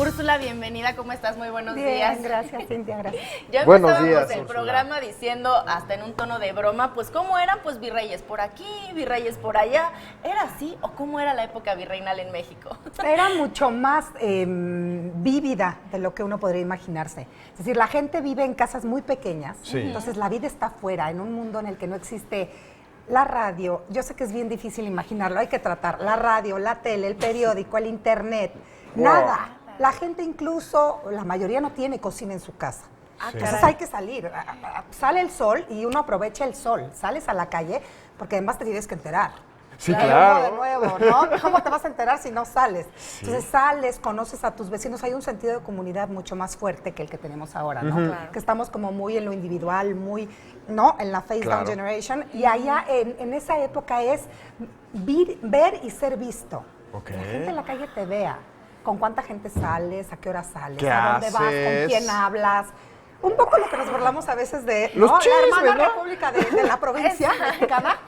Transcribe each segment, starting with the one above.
Úrsula, bienvenida, ¿cómo estás? Muy buenos Bien, días. Gracias, Cintia, gracias. Ya Buenos empezábamos días, el Úrsula. programa diciendo, hasta en un tono de broma, pues cómo eran pues virreyes por aquí, virreyes por allá. ¿Era así o cómo era la época virreinal en México? Era mucho más vívida de lo que uno podría imaginarse. Es decir, la gente vive en casas muy pequeñas, Sí. entonces la vida está afuera, en un mundo en el que no existe la radio. Yo sé que es bien difícil imaginarlo, hay que tratar la radio, la tele, el periódico, el internet, nada. La gente incluso, la mayoría no tiene cocina en su casa. Entonces hay que salir. Sale el sol y uno aprovecha el sol. Sales a la calle porque además te tienes que enterar. Sí, De claro. nuevo, ¿no? ¿Cómo te vas a enterar si no sales? Sí. Entonces sales, conoces a tus vecinos, hay un sentido de comunidad mucho más fuerte que el que tenemos ahora, ¿no? Claro. Que estamos como muy en lo individual, muy, ¿no? En la face down generation. Y allá en esa época es ver y ser visto. Ok. Que la gente en la calle te vea. ¿Con cuánta gente sales? ¿A qué hora sales? ¿Qué ¿A dónde vas? ¿Con haces? quién hablas? Un poco lo que nos burlamos a veces de Los ¿no? chismes, la hermana ¿no? república de la provincia mexicana.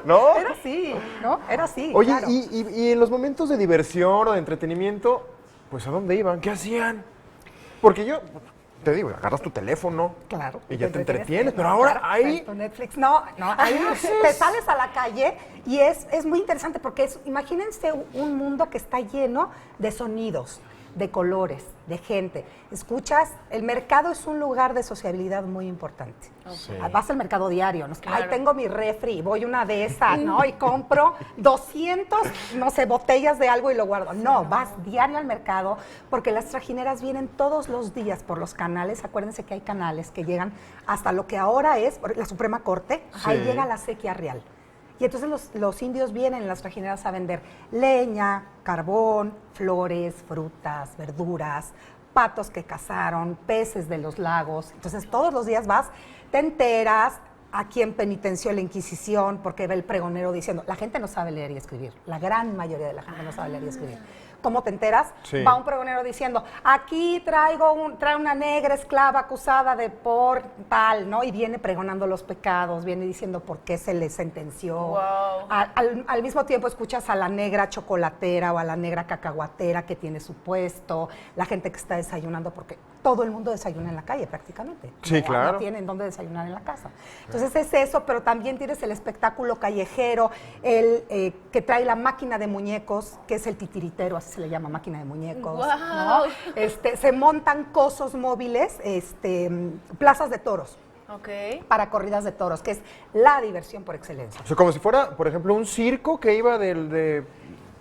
¿No? Era así, ¿no? Era así. Oye, claro. y en los momentos de diversión o de entretenimiento, pues ¿a dónde iban? ¿Qué hacían? Porque yo, te digo, agarras tu teléfono Claro. y ya te entretienes, entretienes, pero ¿no? ahora Claro, ahí... tu Netflix. No, ahí te sales a la calle y es muy interesante porque imagínense un mundo que está lleno de sonidos, de colores, de gente. Escuchas, el mercado es un lugar de sociabilidad muy importante. Sí. Vas al mercado diario, ¿no? Claro. Ay, tengo mi refri, voy una de esas, ¿no? Y compro 200, no sé, botellas de algo y lo guardo. No, vas diario al mercado porque las trajineras vienen todos los días por los canales. Acuérdense que hay canales que llegan hasta lo que ahora es la Suprema Corte. Sí. Ahí llega la sequía real. Y entonces los indios vienen en las trajineras a vender leña, carbón, flores, frutas, verduras, patos que cazaron, peces de los lagos. Entonces todos los días vas, te enteras a quién penitenció la Inquisición, porque ve el pregonero diciendo, la gente no sabe leer y escribir, la gran mayoría de la gente no sabe leer y escribir. ¿Cómo te enteras? Sí. Va un pregonero diciendo, aquí trae una negra esclava acusada de por tal, ¿no? Y viene pregonando los pecados, viene diciendo por qué se le sentenció. Wow. Al mismo tiempo escuchas a la negra chocolatera o a la negra cacahuatera que tiene su puesto, la gente que está desayunando, porque todo el mundo desayuna en la calle prácticamente. Sí, No, claro. No tienen dónde desayunar en la casa. Entonces es eso, pero también tienes el espectáculo callejero, el que trae la máquina de muñecos, que es el titiritero, así se le llama, máquina de muñecos. Wow. ¿No? Se montan cosos móviles, plazas de toros Ok. para corridas de toros, que es la diversión por excelencia. O sea, como si fuera, por ejemplo, un circo que iba de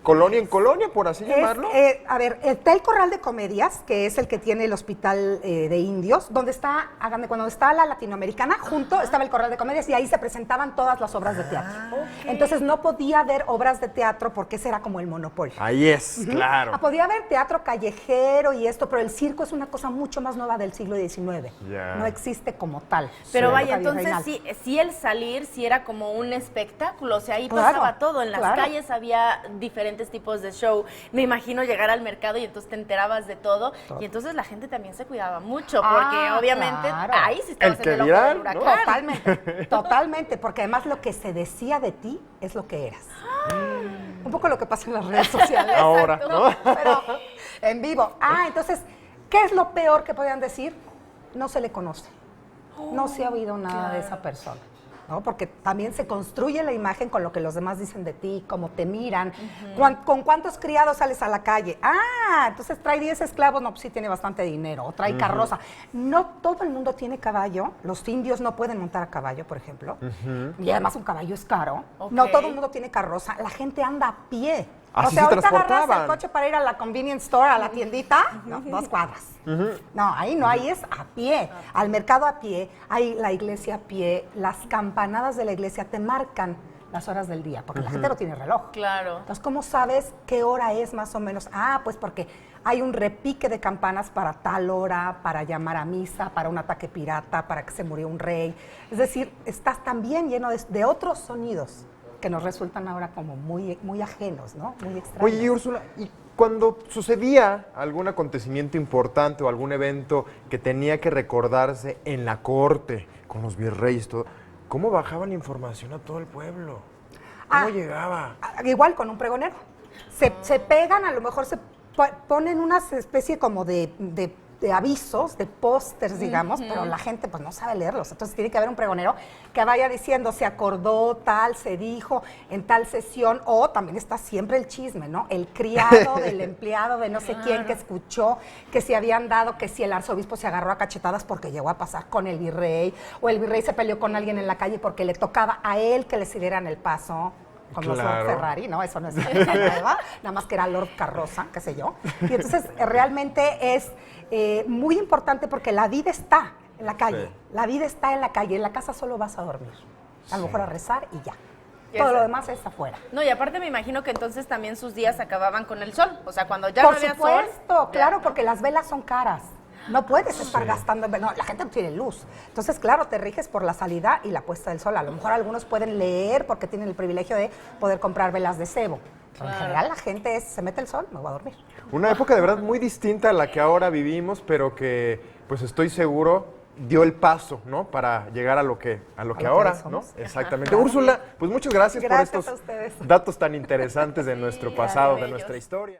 colonia en colonia, por así llamarlo. A ver, está el Corral de Comedias, que es el que tiene el Hospital de Indios, donde está, háganme, cuando está la Latinoamericana, junto estaba el Corral de Comedias y ahí se presentaban todas las obras de teatro. Entonces no podía haber obras de teatro porque ese era como el monopolio. Ahí es, claro. Podía haber teatro callejero y esto, pero el circo es una cosa mucho más nueva del siglo XIX. Ya. No existe como tal. Pero Sí. vaya, Época entonces virreinal. sí el salir sí era como un espectáculo, o sea, ahí Claro, pasaba todo, en las claro. calles había diferentes tipos de show. Me imagino llegar al mercado y entonces te enterabas de todo y entonces la gente también se cuidaba mucho porque obviamente claro. ahí sí estabas El que en el ojo del dirán, ¿no? huracán. Totalmente, totalmente, porque además lo que se decía de ti es lo que eras. Un poco lo que pasa en las redes sociales. Ahora, ¿no? Pero en vivo. Entonces, ¿qué es lo peor que podían decir? No se le conoce. No se ha oído nada de esa persona. ¿No? Porque también se construye la imagen con lo que los demás dicen de ti, cómo te miran, con cuántos criados sales a la calle. Entonces trae 10 esclavos, no, pues sí tiene bastante dinero, o trae carroza. No todo el mundo tiene caballo, los indios no pueden montar a caballo, por ejemplo, y además un caballo es caro. Ok. No todo el mundo tiene carroza, la gente anda a pie. Así o sea, se ahorita agarras transportaban. el coche para ir a la convenience store, a la tiendita, no, 2 cuadras. No, ahí no, ahí es a pie. Al mercado a pie, hay la iglesia a pie, las campanadas de la iglesia te marcan las horas del día, porque la gente no tiene reloj. Claro. Entonces, ¿cómo sabes qué hora es más o menos? Pues porque hay un repique de campanas para tal hora, para llamar a misa, para un ataque pirata, para que se murió un rey. Es decir, estás también lleno de otros sonidos que nos resultan ahora como muy, muy ajenos, ¿no? Muy extraños. Oye, y Úrsula, ¿y cuando sucedía algún acontecimiento importante o algún evento que tenía que recordarse en la corte, con los virreyes, todo, cómo bajaban información a todo el pueblo? ¿Cómo llegaba? Igual con un pregonero. Se pegan, a lo mejor ponen una especie como de avisos, de pósters, digamos, pero la gente pues no sabe leerlos. Entonces tiene que haber un pregonero que vaya diciendo, se acordó, tal, se dijo, en tal sesión, o también está siempre el chisme, ¿no? El criado del empleado de no sé quién que escuchó que se habían dado, que si el arzobispo se agarró a cachetadas porque llegó a pasar con el virrey, o el virrey se peleó con alguien en la calle porque le tocaba a él que le cedieran el paso. Con los Lord Ferrari, ¿no? Eso no es una cosa nueva, nada más que era Lord Carroza, qué sé yo. Y entonces realmente es muy importante porque la vida está en la calle, sí. La vida está en la calle, en la casa solo vas a dormir, a lo mejor a rezar y ya. Todo lo demás es afuera. No, y aparte me imagino que entonces también sus días acababan con el sol, o sea, cuando ya Por no había sol. Por supuesto, claro, ¿no? Porque las velas son caras. No puedes estar gastando, no, la gente no tiene luz. Entonces, claro, te riges por la salida y la puesta del sol. A lo mejor algunos pueden leer porque tienen el privilegio de poder comprar velas de cebo. Pero en general la gente se mete el sol, me voy a dormir. Una época de verdad muy distinta a la que ahora vivimos, pero que pues estoy seguro dio el paso, ¿no? Para llegar a lo que ahora, ¿no? Exactamente. Ajá. Úrsula, pues muchos gracias por estos datos tan interesantes de nuestro pasado, de nuestra historia.